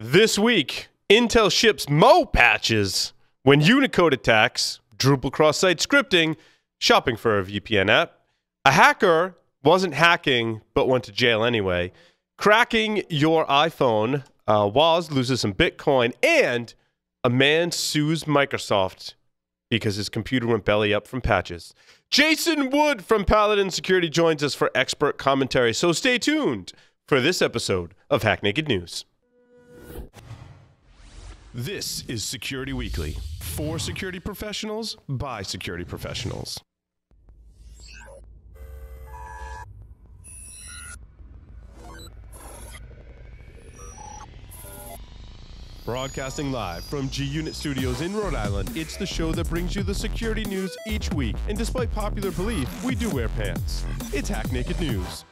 This week, Intel ships Mo patches when Unicode attacks, Drupal cross-site scripting, shopping for a VPN app. A hacker wasn't hacking but went to jail anyway. Cracking your iPhone, Woz loses some Bitcoin, and a man sues Microsoft because his computer went belly up from patches. Jason Wood from Paladin Security joins us for expert commentary, so stay tuned for this episode of Hack Naked News. This is Security Weekly, for security professionals, by security professionals. Broadcasting live from G-Unit Studios in Rhode Island, it's the show that brings you the security news each week. And despite popular belief, we do wear pants. It's Hack Naked News.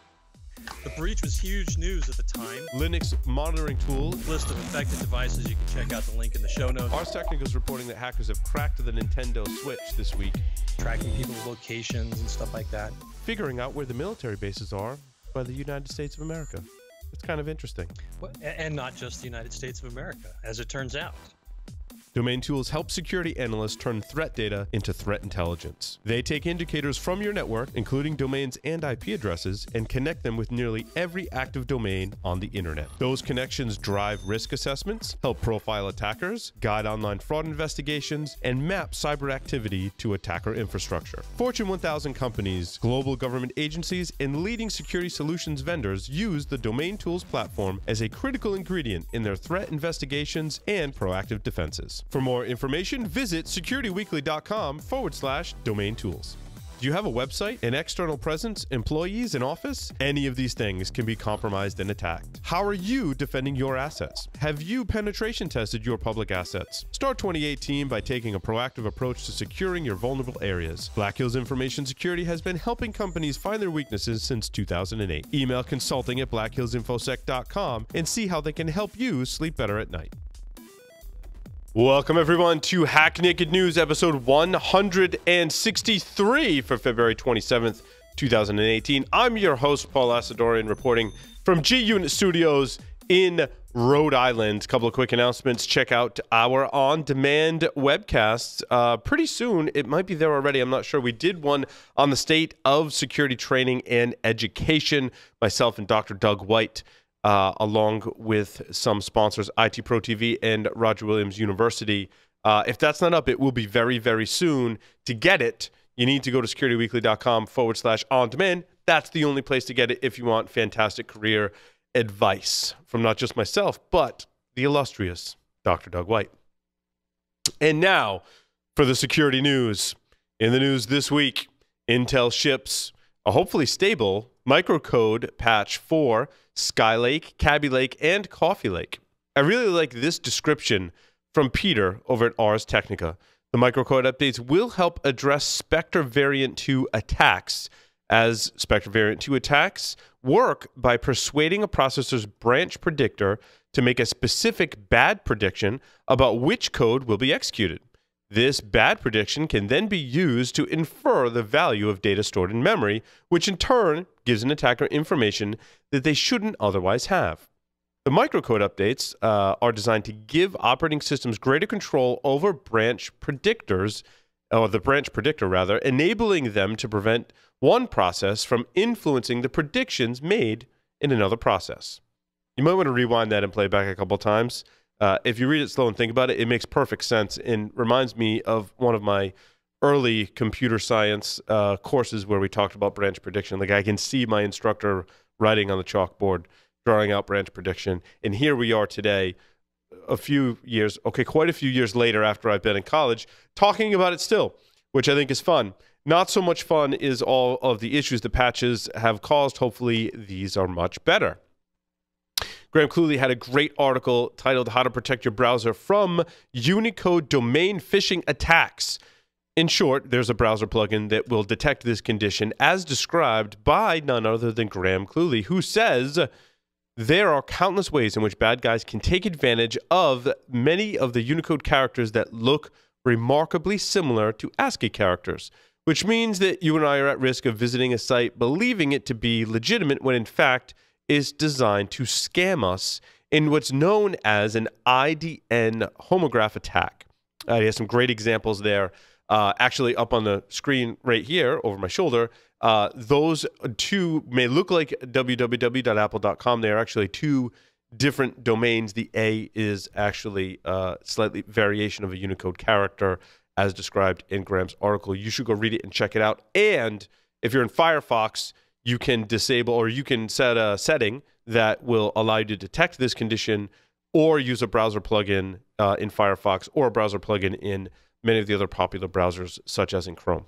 The breach was huge news at the time. Linux monitoring tool. List of infected devices. You can check out the link in the show notes. Ars Technica is reporting that hackers have cracked the Nintendo Switch this week. Tracking people's locations and stuff like that. Figuring out where the military bases are by the United States of America. It's kind of interesting. Well, and not just the United States of America, as it turns out. Domain tools help security analysts turn threat data into threat intelligence. They take indicators from your network, including domains and IP addresses, and connect them with nearly every active domain on the internet. Those connections drive risk assessments, help profile attackers, guide online fraud investigations, and map cyber activity to attacker infrastructure. Fortune 1000 companies, global government agencies, and leading security solutions vendors use the Domain Tools platform as a critical ingredient in their threat investigations and proactive defenses. For more information, visit securityweekly.com/domain tools. Do you have a website, an external presence, employees, an office? Any of these things can be compromised and attacked. How are you defending your assets? Have you penetration tested your public assets? Start 2018 by taking a proactive approach to securing your vulnerable areas. Black Hills Information Security has been helping companies find their weaknesses since 2008. Email consulting@blackhillsinfosec.com and see how they can help you sleep better at night. Welcome, everyone, to Hack Naked News, episode 163 for February 27th, 2018. I'm your host, Paul Asadorian, reporting from G-Unit Studios in Rhode Island. A couple of quick announcements. Check out our on-demand webcasts. Pretty soon, it might be there already. I'm not sure. We did one on the state of security training and education. Myself and Dr. Doug White, along with some sponsors, IT Pro TV and Roger Williams University. If that's not up, it will be very, very soon. To get it, you need to go to securityweekly.com/on-demand. That's the only place to get it if you want fantastic career advice from not just myself, but the illustrious Dr. Doug White. And now for the security news. In the news this week, Intel ships a hopefully stable microcode patch for Skylake, Kaby Lake, and Coffee Lake. I really like this description from Peter over at Ars Technica. The microcode updates will help address Spectre Variant 2 attacks, as Spectre Variant 2 attacks work by persuading a processor's branch predictor to make a specific bad prediction about which code will be executed. This bad prediction can then be used to infer the value of data stored in memory, which in turn gives an attacker information that they shouldn't otherwise have. The microcode updates are designed to give operating systems greater control over branch predictors, or the branch predictor rather, enabling them to prevent one process from influencing the predictions made in another process. You might want to rewind that and play it back a couple times. If you read it slow and think about it, it makes perfect sense and reminds me of one of my early computer science courses where we talked about branch prediction. Like, I can see my instructor writing on the chalkboard, drawing out branch prediction. And here we are today, a few years, quite a few years later after I've been in college, talking about it still, which I think is fun. Not so much fun is all of the issues the patches have caused. Hopefully, these are much better. Graham Cluley had a great article titled How to Protect Your Browser from Unicode Domain Phishing Attacks. In short, there's a browser plugin that will detect this condition as described by none other than Graham Cluley, who says there are countless ways in which bad guys can take advantage of many of the Unicode characters that look remarkably similar to ASCII characters, which means that you and I are at risk of visiting a site believing it to be legitimate when in fact is designed to scam us in what's known as an IDN homograph attack. He has some great examples there. Actually, up on the screen right here over my shoulder, those two may look like www.apple.com. They are actually two different domains. The A is actually slightly variation of a Unicode character as described in Graham's article. You should go read it and check it out. And if you're in Firefox, you can disable or you can set a setting that will allow you to detect this condition or use a browser plugin in Firefox or a browser plugin in many of the other popular browsers, such as in Chrome.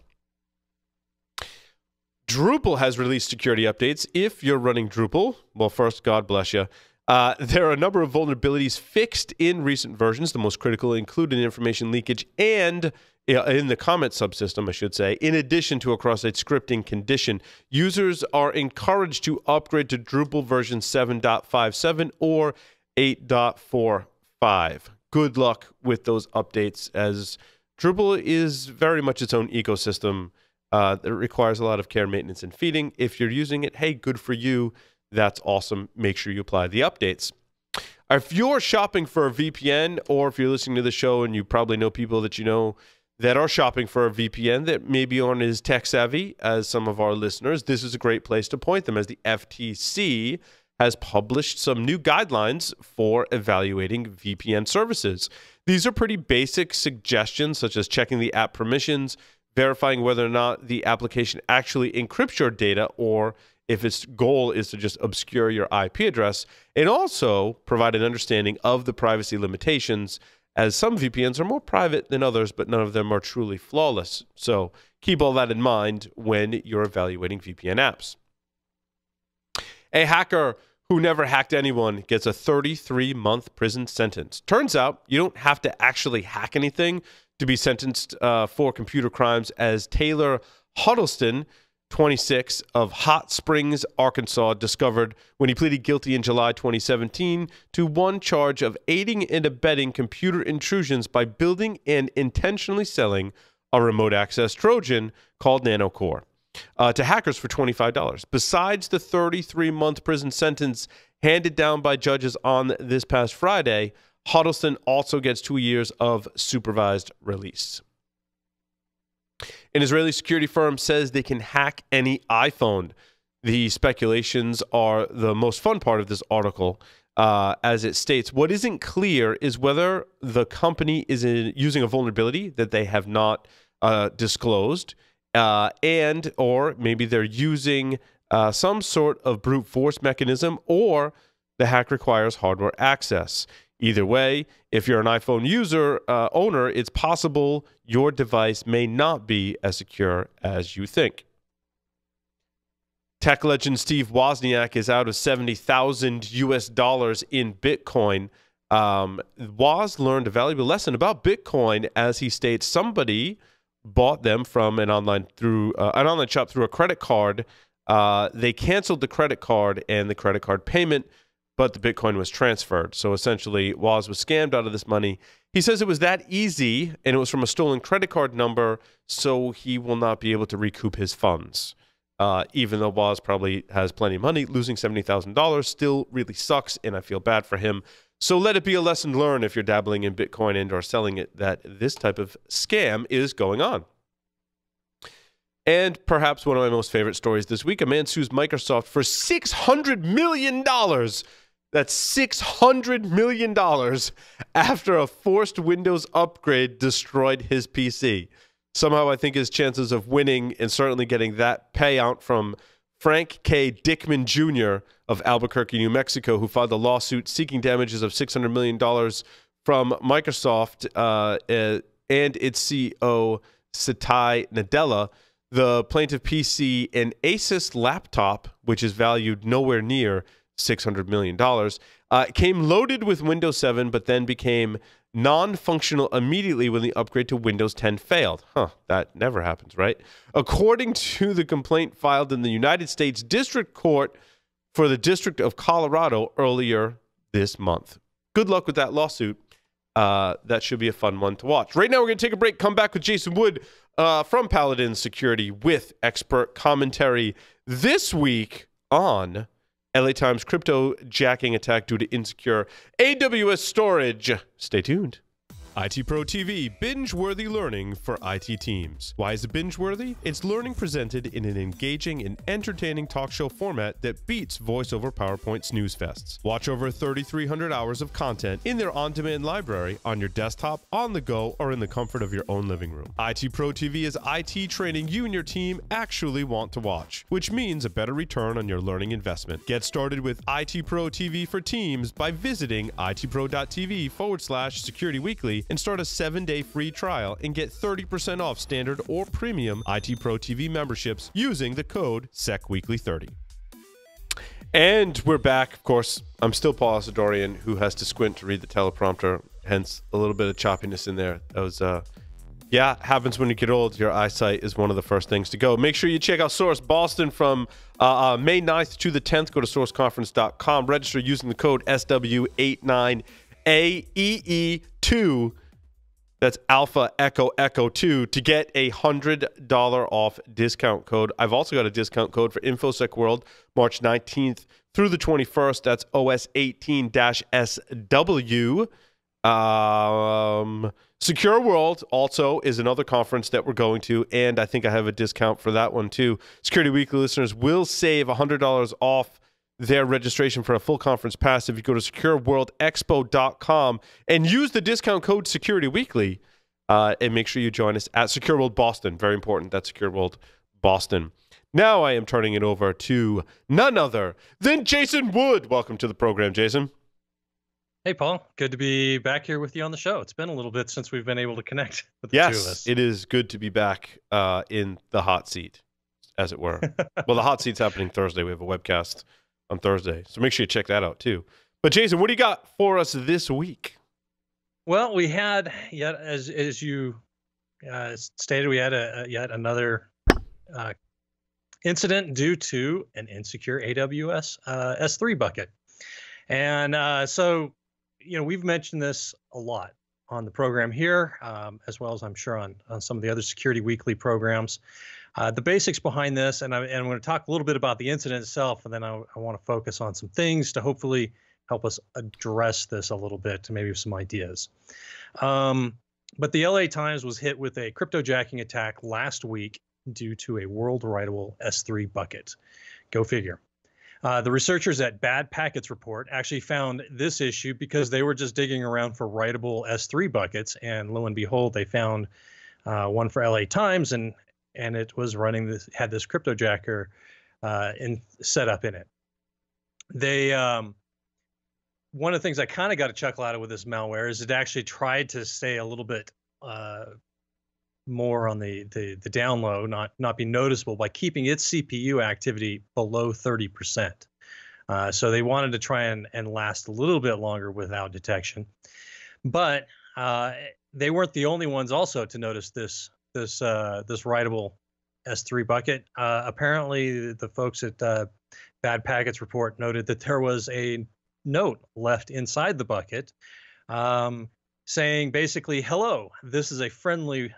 Drupal has released security updates. If you're running Drupal, well, first, God bless you. There are a number of vulnerabilities fixed in recent versions. The most critical include an information leakage and in the comment subsystem, I should say, in addition to a cross-site scripting condition. Users are encouraged to upgrade to Drupal version 7.57 or 8.45. Good luck with those updates, as Drupal is very much its own ecosystem that requires a lot of care, maintenance, and feeding. If you're using it, hey, good for you. That's awesome. Make sure you apply the updates. If you're shopping for a VPN, or if you're listening to the show and you probably know people that you know that are shopping for a VPN that maybe aren't as tech savvy as some of our listeners, this is a great place to point them, as the FTC has published some new guidelines for evaluating VPN services. These are pretty basic suggestions, such as checking the app permissions, verifying whether or not the application actually encrypts your data, or if its goal is to just obscure your IP address, and also provide an understanding of the privacy limitations, as some VPNs are more private than others, but none of them are truly flawless. So keep all that in mind when you're evaluating VPN apps. A hacker who never hacked anyone gets a 33-month prison sentence. Turns out you don't have to actually hack anything to be sentenced for computer crimes, as Taylor Huddleston, 26, of Hot Springs, Arkansas, discovered when he pleaded guilty in July 2017 to one charge of aiding and abetting computer intrusions by building and intentionally selling a remote access Trojan called NanoCore to hackers for $25. Besides the 33-month prison sentence handed down by judges on this past Friday, Huddleston also gets 2 years of supervised release. An Israeli security firm says they can hack any iPhone. The speculations are the most fun part of this article, as it states, what isn't clear is whether the company is using a vulnerability that they have not disclosed, and or maybe they're using some sort of brute force mechanism, or the hack requires hardware access. Either way, if you're an iPhone user, owner, it's possible your device may not be as secure as you think. Tech legend Steve Wozniak is out of $70,000 US in Bitcoin. Woz learned a valuable lesson about Bitcoin, as he states somebody bought them from an online shop through a credit card. They canceled the credit card and the credit card payment, but the Bitcoin was transferred. So essentially, Woz was scammed out of this money. He says it was that easy, and it was from a stolen credit card number, so he will not be able to recoup his funds. Even though Woz probably has plenty of money, losing $70,000 still really sucks, and I feel bad for him. So let it be a lesson learned if you're dabbling in Bitcoin and or selling it, that this type of scam is going on. And perhaps one of my most favorite stories this week, a man sues Microsoft for $600 million. That's $600 million after a forced Windows upgrade destroyed his PC. Somehow I think his chances of winning and certainly getting that payout from Frank K. Dickman Jr. of Albuquerque, New Mexico, who filed a lawsuit seeking damages of $600 million from Microsoft and its CEO, Satya Nadella. The plaintiff PC, an Asus laptop, which is valued nowhere near $600 million, came loaded with Windows 7, but then became non-functional immediately when the upgrade to Windows 10 failed. That never happens, right? According to the complaint filed in the United States District Court for the District of Colorado earlier this month. Good luck with that lawsuit. That should be a fun one to watch. Right now, we're going to take a break, come back with Jason Wood from Paladin Security with expert commentary this week on LA Times crypto jacking attack due to insecure AWS storage. Stay tuned. IT Pro TV, binge-worthy learning for IT teams. Why is it binge-worthy? It's learning presented in an engaging and entertaining talk show format that beats voice-over PowerPoint snooze fests. Watch over 3,300 hours of content in their on-demand library on your desktop, on the go, or in the comfort of your own living room. IT Pro TV is IT training you and your team actually want to watch, which means a better return on your learning investment. Get started with IT Pro TV for teams by visiting itpro.tv/Security Weekly and start a 7-day free trial and get 30% off standard or premium IT Pro TV memberships using the code SECWeekly30. And we're back. Of course, I'm still Paul Asadorian, who has to squint to read the teleprompter, hence a little bit of choppiness in there. That was, yeah, happens when you get old. Your eyesight is one of the first things to go. Make sure you check out Source Boston from May 9th to the 10th. Go to sourceconference.com. Register using the code SW89AEE2. That's Alpha Echo Echo 2 to get a $100 off discount code. I've also got a discount code for InfoSec World, March 19th through the 21st. That's OS18-SW. Secure World also is another conference that we're going to, and I think I have a discount for that one too. Security Weekly listeners will save $100 off their registration for a full conference pass if you go to secureworldexpo.com and use the discount code Security Weekly, and make sure you join us at Secure World Boston. Very important. That's Secure World Boston. Now I am turning it over to none other than Jason Wood. Welcome to the program, Jason. Hey, Paul. Good to be back here with you on the show. It's been a little bit since we've been able to connect with the two of us. Yes, it is good to be back in the hot seat, as it were. Well, the hot seat's happening Thursday. We have a webcast on Thursday, so make sure you check that out too. But Jason, what do you got for us this week? Well, we had yet, as you stated, we had yet another incident due to an insecure AWS S3 bucket, and so we've mentioned this a lot on the program here, as well as I'm sure on some of the other Security Weekly programs. The basics behind this, and I'm going to talk a little bit about the incident itself, and then I want to focus on some things to hopefully help us address this a little bit, to maybe some ideas. But the LA Times was hit with a cryptojacking attack last week due to a world writable S3 bucket. Go figure. The researchers at Bad Packets Report actually found this issue because they were just digging around for writable S3 buckets, and lo and behold, they found one for LA Times, and it was running this, had this cryptojacker set up in it. They one of the things I kind of got a chuckle out of with this malware is it actually tried to stay a little bit more on the down low, not be noticeable, by keeping its CPU activity below 30%. So they wanted to try and last a little bit longer without detection. But they weren't the only ones also to notice this writable S3 bucket. Apparently, the folks at Bad Packets Report noted that there was a note left inside the bucket saying basically, hello, this is a friendly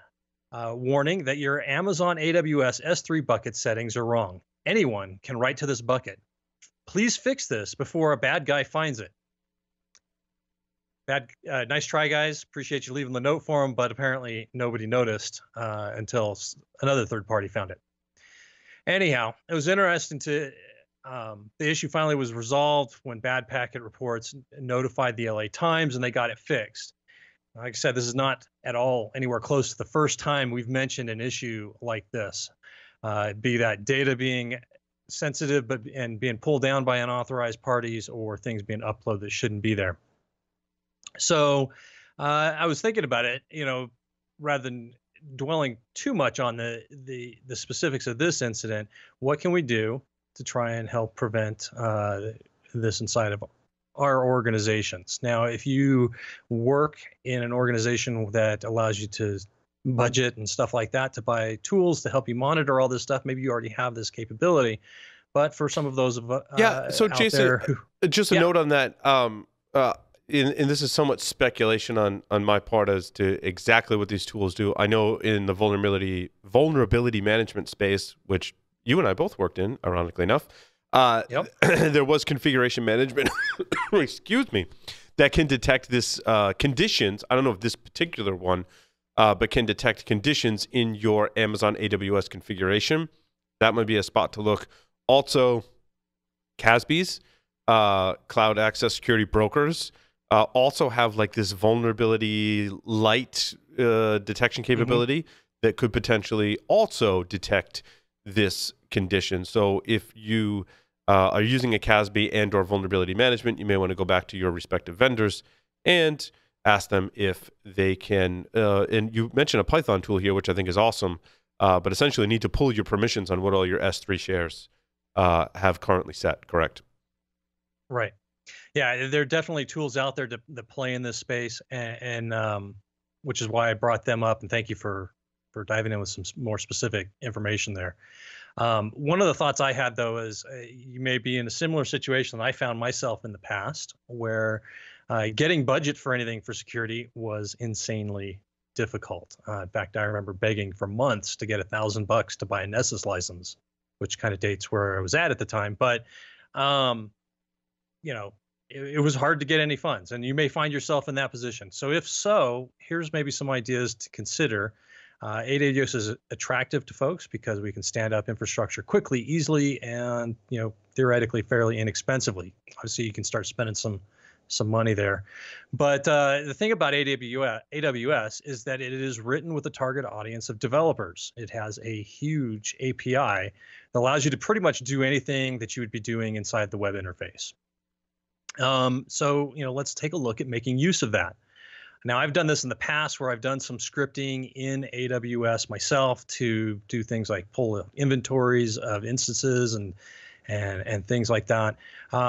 warning that your Amazon AWS S3 bucket settings are wrong. Anyone can write to this bucket. Please fix this before a bad guy finds it. Nice try, guys. Appreciate you leaving the note for him, but apparently nobody noticed until another third party found it. Anyhow, it was interesting to the issue finally was resolved when Bad Packet Reports notified the LA Times and they got it fixed. Like I said, this is not at all anywhere close to the first time we've mentioned an issue like this, be that data being sensitive and being pulled down by unauthorized parties, or things being uploaded that shouldn't be there. So I was thinking about it, rather than dwelling too much on the specifics of this incident, what can we do to try and help prevent this inside of our organizations? Now, if you work in an organization that allows you to budget and stuff like that to buy tools to help you monitor all this stuff, maybe you already have this capability. But for some of those of so Jason, just a note on that. And this is somewhat speculation on my part as to exactly what these tools do. I know in the vulnerability management space, which you and I both worked in, ironically enough, Yep. There was configuration management, excuse me, that can detect this conditions. I don't know if this particular one, but can detect conditions in your Amazon AWS configuration. That might be a spot to look. Also, CASBs, Cloud Access Security Brokers, also have like this vulnerability light detection capability that could potentially also detect this condition. So if you are using a CASB and or vulnerability management, you may want to go back to your respective vendors and ask them if they can, and you mentioned a Python tool here, which I think is awesome, but essentially need to pull your permissions on what all your S3 shares have currently set, correct? Right. Yeah, there are definitely tools out there that play in this space, and which is why I brought them up. And thank you for diving in with some more specific information there. One of the thoughts I had, though, is you may be in a similar situation that I found myself in the past, where getting budget for anything for security was insanely difficult. In fact, I remember begging for months to get $1,000 to buy a Nessus license, which kind of dates where I was at the time. But you know, it was hard to get any funds, and you may find yourself in that position. So if so, here's maybe some ideas to consider. AWS is attractive to folks because we can stand up infrastructure quickly, easily, and theoretically fairly inexpensively. Obviously, you can start spending some money there. But the thing about AWS is that it is written with a target audience of developers. It has a huge API that allows you to pretty much do anything that you would be doing inside the web interface. So let's take a look at making use of that. Now, I've done this in the past where I've done some scripting in AWS myself to do things like pull inventories of instances and things like that.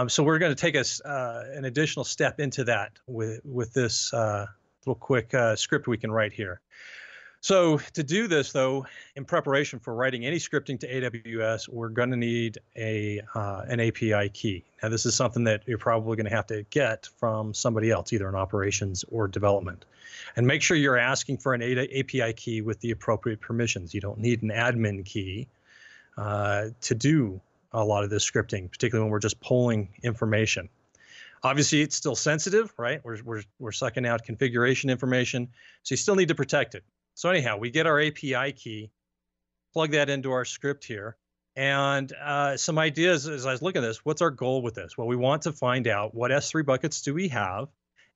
So we're going to take an additional step into that with this little quick script we can write here. So to do this, though, in preparation for writing any scripting to AWS, we're going to need an API key. Now, this is something that you're probably going to have to get from somebody else, either in operations or development. And make sure you're asking for an API key with the appropriate permissions. You don't need an admin key to do a lot of this scripting, particularly when we're just pulling information. Obviously, it's still sensitive, right? We're sucking out configuration information, so you still need to protect it. So anyhow, we get our API key, plug that into our script here, and some ideas as I was looking at this. What's our goal with this? Well, we want to find out what S3 buckets do we have,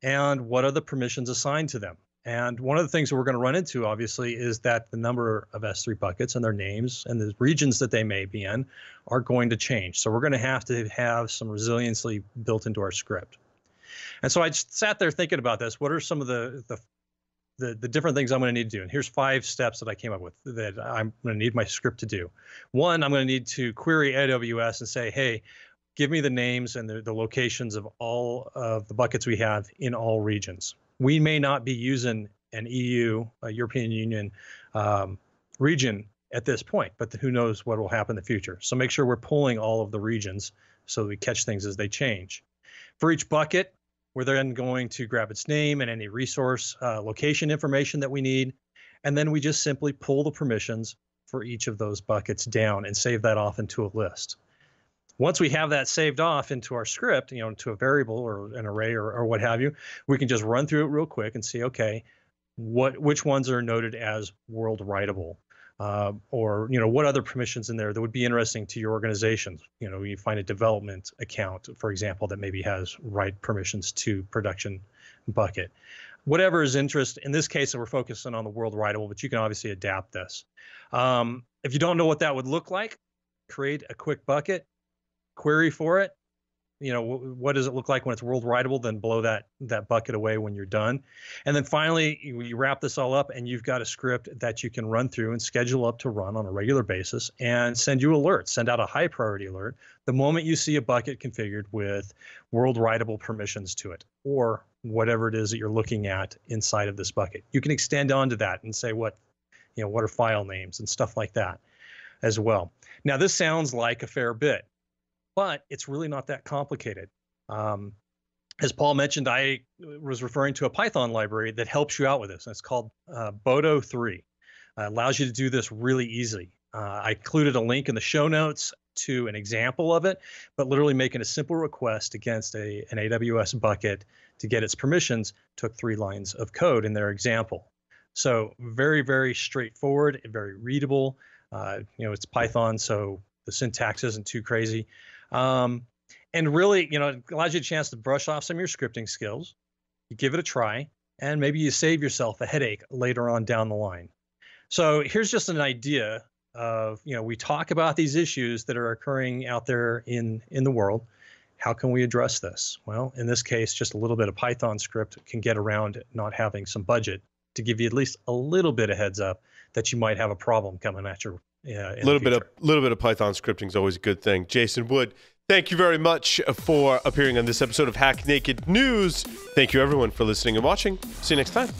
and what are the permissions assigned to them. And one of the things that we're going to run into, obviously, is that the number of S3 buckets and their names and the regions that they may be in are going to change. So we're going to have some resiliency built into our script. And so I just sat there thinking about this. What are some of the different things I'm going to need to do? And here's 5 steps that I came up with that I'm going to need my script to do. One, I'm going to need to query AWS and say, hey, give me the names and the locations of all of the buckets we have in all regions. We may not be using an EU, a European Union region at this point, but who knows what will happen in the future. So make sure we're pulling all of the regions so that we catch things as they change. For each bucket, we're then going to grab its name and any resource location information that we need. And then we just simply pull the permissions for each of those buckets down and save that off into a list. Once we have that saved off into our script, to a variable or an array or what have you, we can just run through it real quick and see, okay, which ones are noted as world writable, or what other permissions in there that would be interesting to your organization. You find a development account, for example, that maybe has write permissions to production bucket. Whatever is interest. In this case, we're focusing on the world writable, but you can obviously adapt this. If you don't know what that would look like, create a quick bucket. Query for it. What does it look like when it's world writable? Then blow that bucket away when you're done. And then finally, you wrap this all up and you've got a script that you can run through and schedule up to run on a regular basis and send you alerts, send out a high priority alert the moment you see a bucket configured with world writable permissions to it, or whatever it is that you're looking at inside of this bucket. You can extend onto that and say what are file names and stuff like that as well. Now, this sounds like a fair bit, but it's really not that complicated. As Paul mentioned, I was referring to a Python library that helps you out with this. And it's called Bodo3. Allows you to do this really easily. I included a link in the show notes. to an example of it, but literally making a simple request against an AWS bucket to get its permissions took 3 lines of code in their example. So very, very straightforward and very readable. It's Python, so the syntax isn't too crazy. And really, it allows you a chance to brush off some of your scripting skills. You give it a try, and maybe you save yourself a headache later on down the line. So here's just an idea of, we talk about these issues that are occurring out there in the world. How can we address this? Well, in this case, just a little bit of Python script can get around not having some budget to give you at least a little bit of heads up that you might have a problem coming at you. A little bit of Python scripting is always a good thing. Jason Wood, thank you very much for appearing on this episode of Hack Naked News. Thank you, everyone, for listening and watching. See you next time.